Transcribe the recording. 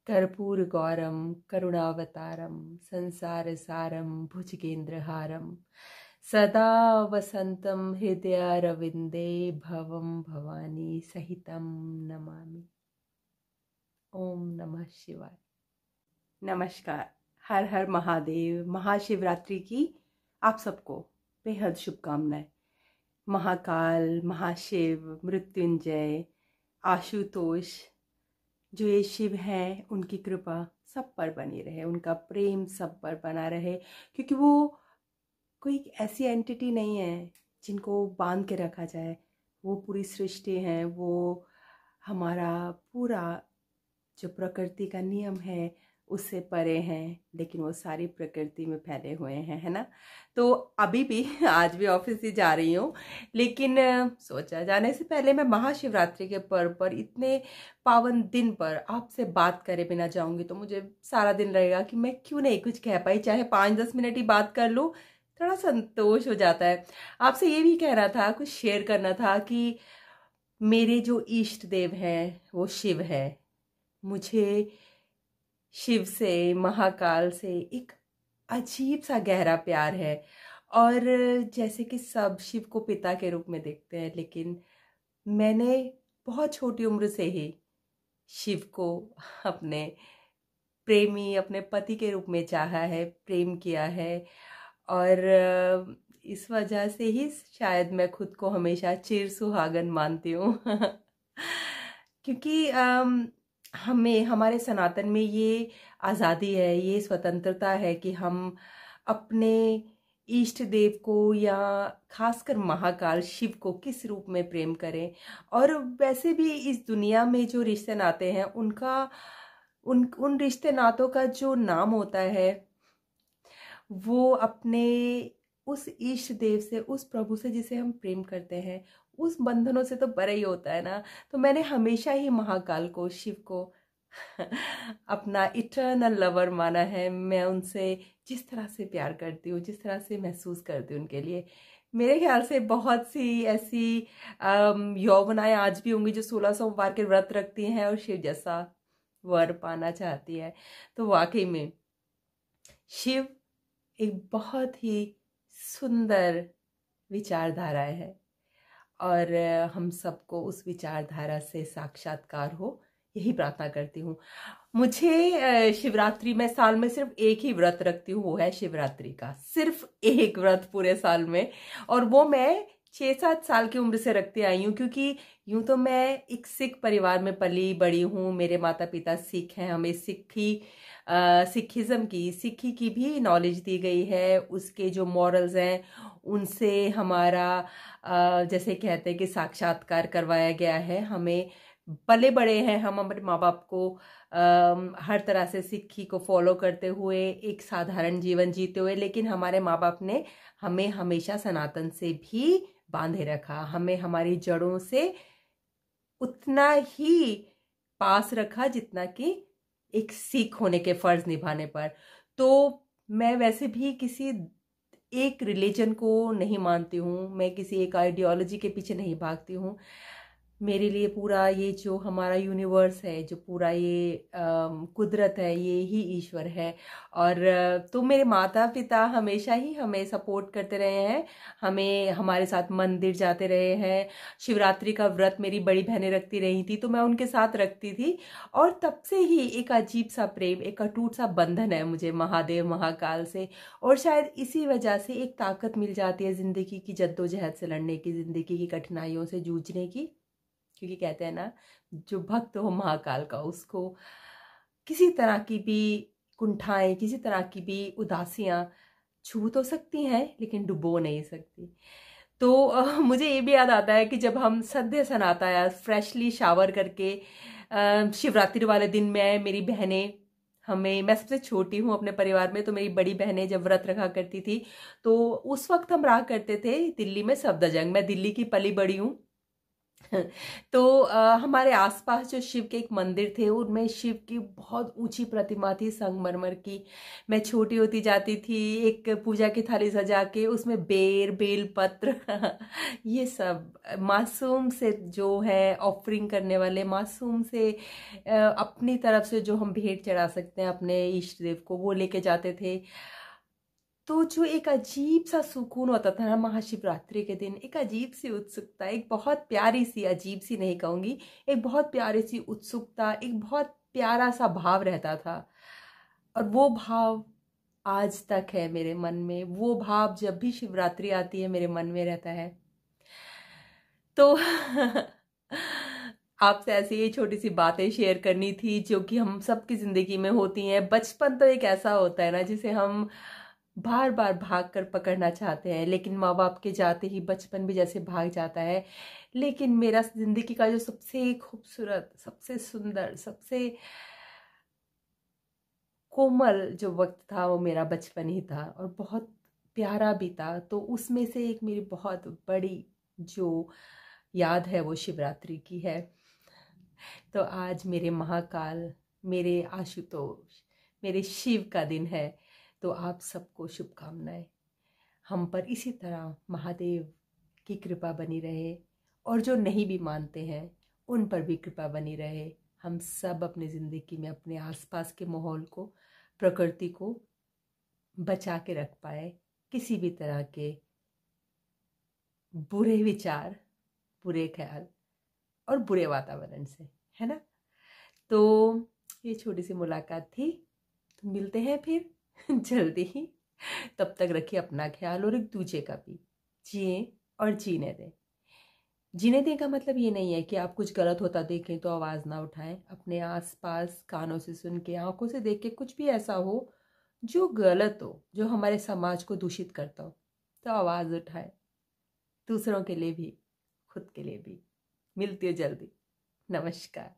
कर्पूरगौरं करुणावतारं संसारसारं भुजगेन्द्रहारं सदा वसन्तं हृदयारविन्दे भवं भवानी सहितं नमामि। ओम नमः शिवाय। नमस्कार। हर हर महादेव। महाशिवरात्रि की आप सबको बेहद शुभकामनाएं। महाकाल, महाशिव, मृत्युंजय, आशुतोष, जो ये शिव हैं उनकी कृपा सब पर बनी रहे, उनका प्रेम सब पर बना रहे, क्योंकि वो कोई ऐसी एंटिटी नहीं है जिनको बांध के रखा जाए। वो पूरी सृष्टि है, वो हमारा पूरा जो प्रकृति का नियम है उससे परे हैं, लेकिन वो सारी प्रकृति में फैले हुए हैं, है ना। तो अभी भी आज भी ऑफिस ही जा रही हूँ, लेकिन सोचा जाने से पहले मैं महाशिवरात्रि के पर्व पर, इतने पावन दिन पर आपसे बात करे बिना जाऊंगी तो मुझे सारा दिन रहेगा कि मैं क्यों नहीं कुछ कह पाई, चाहे 5-10 मिनट ही बात कर लूँ, थोड़ा संतोष हो जाता है। आपसे ये भी कहना था, कुछ शेयर करना था कि मेरे जो इष्ट देव हैं वो शिव है। मुझे शिव से, महाकाल से एक अजीब सा गहरा प्यार है। और जैसे कि सब शिव को पिता के रूप में देखते हैं, लेकिन मैंने बहुत छोटी उम्र से ही शिव को अपने प्रेमी, अपने पति के रूप में चाहा है, प्रेम किया है। और इस वजह से ही शायद मैं खुद को हमेशा चिर सुहागन मानती हूँ। क्योंकि हमें, हमारे सनातन में ये आज़ादी है, ये स्वतंत्रता है कि हम अपने इष्ट देव को या खासकर महाकाल शिव को किस रूप में प्रेम करें। और वैसे भी इस दुनिया में जो रिश्ते नाते हैं उनका, उन रिश्ते नातों का जो नाम होता है वो अपने उस इष्ट देव से, उस प्रभु से जिसे हम प्रेम करते हैं, उस बंधनों से तो बड़ा ही होता है ना। तो मैंने हमेशा ही महाकाल को, शिव को अपना इटर्नल लवर माना है। मैं उनसे जिस तरह से प्यार करती हूँ, जिस तरह से महसूस करती हूँ उनके लिए, मेरे ख्याल से बहुत सी ऐसी यौवनाएं आज भी होंगी जो 16 सोमवार के व्रत रखती हैं और शिव जैसा वर पाना चाहती है। तो वाकई में शिव एक बहुत ही सुंदर विचारधारा है, और हम सबको उस विचारधारा से साक्षात्कार हो, यही प्रार्थना करती हूँ। मुझे शिवरात्रि में साल में सिर्फ एक ही व्रत रखती हूँ, वो है शिवरात्रि का, सिर्फ एक व्रत पूरे साल में। और वो मैं 6-7 साल की उम्र से रखती आई हूँ, क्योंकि यूं तो मैं एक सिख परिवार में पली बड़ी हूँ। मेरे माता पिता सिख हैं, हमें सिक्खी की भी नॉलेज दी गई है। उसके जो मॉरल्स हैं उनसे हमारा जैसे कहते हैं कि साक्षात्कार करवाया गया है। हमें पले बड़े हैं हम अपने माँ बाप को हर तरह से सिक्खी को फॉलो करते हुए, एक साधारण जीवन जीते हुए, लेकिन हमारे माँ बाप ने हमें हमेशा सनातन से भी बांधे रखा, हमें हमारी जड़ों से उतना ही पास रखा जितना कि एक सिख होने के फर्ज निभाने पर। तो मैं वैसे भी किसी एक रिलीजन को नहीं मानती हूँ, मैं किसी एक आइडियोलॉजी के पीछे नहीं भागती हूँ। मेरे लिए पूरा ये जो हमारा यूनिवर्स है, जो पूरा ये कुदरत है, ये ही ईश्वर है। और तो मेरे माता पिता हमेशा ही हमें सपोर्ट करते रहे हैं, हमें हमारे साथ मंदिर जाते रहे हैं। शिवरात्रि का व्रत मेरी बड़ी बहनें रखती रही थी तो मैं उनके साथ रखती थी। और तब से ही एक अजीब सा प्रेम, एक अटूट सा बंधन है मुझे महादेव, महाकाल से। और शायद इसी वजह से एक ताकत मिल जाती है ज़िंदगी की जद्दोजहद से लड़ने की, ज़िंदगी की कठिनाइयों से जूझने की। क्योंकि कहते हैं ना, जो भक्त हो महाकाल का, उसको किसी तरह की भी कुंठाएं, किसी तरह की भी उदासियां छू तो सकती हैं लेकिन डुबो नहीं सकती। तो मुझे ये भी याद आता है कि जब हम सद्य सनाता या फ्रेशली शावर करके शिवरात्रि वाले दिन में मेरी बहनें, हमें, मैं सबसे छोटी हूँ अपने परिवार में, तो मेरी बड़ी बहनें जब व्रत रखा करती थी तो उस वक्त हम रहा करते थे दिल्ली में सफदरजंग। मैं दिल्ली की पली बड़ी हूँ, तो हमारे आसपास जो शिव के एक मंदिर थे उनमें शिव की बहुत ऊंची प्रतिमा थी संगमरमर की। मैं छोटी होती जाती थी, एक पूजा की थाली सजा के उसमें बेल पत्र ये सब मासूम से जो है ऑफरिंग करने वाले, मासूम से अपनी तरफ से जो हम भेंट चढ़ा सकते हैं अपने इष्ट देव को, वो लेके जाते थे। तो जो एक अजीब सा सुकून होता था ना महाशिवरात्रि के दिन, एक अजीब सी उत्सुकता, एक बहुत प्यारी सी, अजीब सी नहीं कहूंगी, एक बहुत प्यारी सी उत्सुकता, एक बहुत प्यारा सा भाव रहता था। और वो भाव आज तक है मेरे मन में। वो भाव जब भी शिवरात्रि आती है मेरे मन में रहता है। तो आपसे ऐसी ये छोटी सी बातें शेयर करनी थी जो कि हम सबकी जिंदगी में होती हैं। बचपन तो एक ऐसा होता है ना जिसे हम बार बार भाग कर पकड़ना चाहते हैं, लेकिन माँ बाप के जाते ही बचपन भी जैसे भाग जाता है। लेकिन मेरा जिंदगी का जो सबसे खूबसूरत, सबसे सुंदर, सबसे कोमल जो वक्त था वो मेरा बचपन ही था, और बहुत प्यारा भी था। तो उसमें से एक मेरी बहुत बड़ी जो याद है वो शिवरात्रि की है। तो आज मेरे महाकाल, मेरे आशुतोष, मेरे शिव का दिन है। तो आप सबको शुभकामनाएं। हम पर इसी तरह महादेव की कृपा बनी रहे, और जो नहीं भी मानते हैं उन पर भी कृपा बनी रहे। हम सब अपनी ज़िंदगी में अपने आसपास के माहौल को, प्रकृति को बचा के रख पाए किसी भी तरह के बुरे विचार, बुरे ख्याल और बुरे वातावरण से, है ना। तो ये छोटी सी मुलाकात थी। तो मिलते हैं फिर जल्दी ही। तब तक रखिए अपना ख्याल और एक दूसरे का भी। जिए और जीने दें। जीने दें का मतलब ये नहीं है कि आप कुछ गलत होता देखें तो आवाज़ ना उठाएं। अपने आसपास कानों से सुन के, आंखों से देख के कुछ भी ऐसा हो जो गलत हो, जो हमारे समाज को दूषित करता हो, तो आवाज़ उठाएं। दूसरों के लिए भी, खुद के लिए भी। मिलती है जल्दी। नमस्कार।